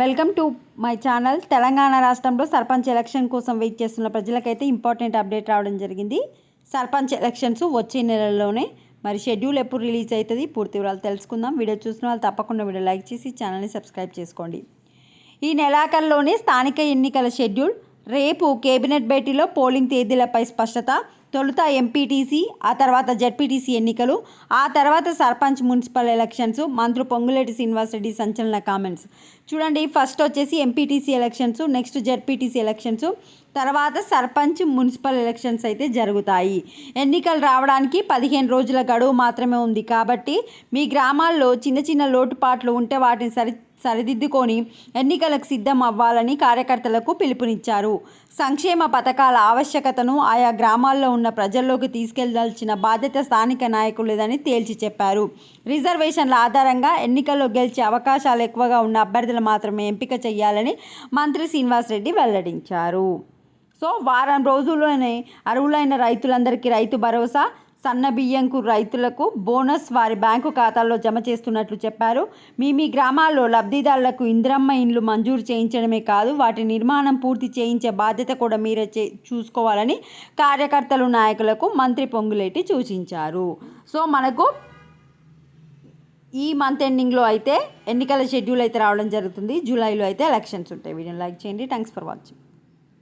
Welcome to my channel. Telangana రాష్ట్రంలో sarpanch election కోసం wait చేస్తున్న ప్రజలకైతే ఇంపార్టెంట్ అప్డేట్ రావడం జరిగింది. సర్పంచ్ ఎలక్షన్స్ వచ్చే నెలలోనే. మరి షెడ్యూల్ ఎప్పుడు రిలీజ్ అవుతుంది పూర్తి వివరాలు తెలుసుకుందాం. వీడియో చూసిన వాళ్ళు తప్పకుండా వీడియో లైక్ చేసి ఛానల్ని సబ్స్క్రైబ్ చేసుకోండి. ఈ నెలాఖరులోనే స్థానిక ఎన్నికల షెడ్యూల్. రేపు కేబినెట్ భేటీలో పోలింగ్ తేదీలపై స్పష్టత. తొలుత ఎంపీటీసీ, ఆ తర్వాత జెడ్పీటీసీ ఎన్నికలు, ఆ తర్వాత సర్పంచ్ మున్సిపల్ ఎలక్షన్స్. మంత్రి పొంగులేటి శ్రీనివాసరెడ్డి సంచలన కామెంట్స్. చూడండి, ఫస్ట్ వచ్చేసి MPTC elections, next ZPTC elections, తర్వాత సర్పంచ్ మున్సిపల్ ఎలక్షన్స్ అయితే జరుగుతాయి. ఎన్నికలు రావడానికి 15 రోజుల గడువు మాత్రమే ఉంది. కాబట్టి మీ గ్రామాల్లో చిన్న చిన్న లోటుపాట్లు ఉంటే వాటిని సరిదిద్దుకొని ఎన్నికలకు సిద్ధం అవ్వాలని కార్యకర్తలకు పిలుపునిచ్చారు. సంక్షేమ పథకాల ఆవశ్యకతను ఆయా గ్రామాల్లో ఉన్న ప్రజల్లోకి తీసుకెళ్లాల్సిన బాధ్యత స్థానిక నాయకులదని తేల్చి చెప్పారు. రిజర్వేషన్ల ఆధారంగా ఎన్నికల్లో గెలిచే అవకాశాలు ఎక్కువగా ఉన్న అభ్యర్థులు మాత్రమే ఎంపిక చేయాలని మంత్రి శ్రీనివాసరెడ్డి వెల్లడించారు. సో వారం రోజుల్లోనే అర్హులైన రైతులందరికీ రైతు భరోసా, సన్న బియ్యంకు రైతులకు బోనస్ వారి బ్యాంకు ఖాతాల్లో జమ చేస్తున్నట్లు చెప్పారు. మీ గ్రామాల్లో లబ్ధిదారులకు ఇందిరమ్మ ఇండ్లు మంజూరు చేయించడమే కాదు, వాటి నిర్మాణం పూర్తి చేయించే బాధ్యత కూడా మీరే చూసుకోవాలని కార్యకర్తలు, నాయకులకు మంత్రి పొంగులేటి సూచించారు. సో మనకు ఈ మంత్ ఎండింగ్లో అయితే ఎన్నికల షెడ్యూల్ అయితే రావడం జరుగుతుంది. జూలైలో అయితే ఎలక్షన్స్ ఉంటాయి. వీడియోని లైక్ చేయండి. Thanks for watching.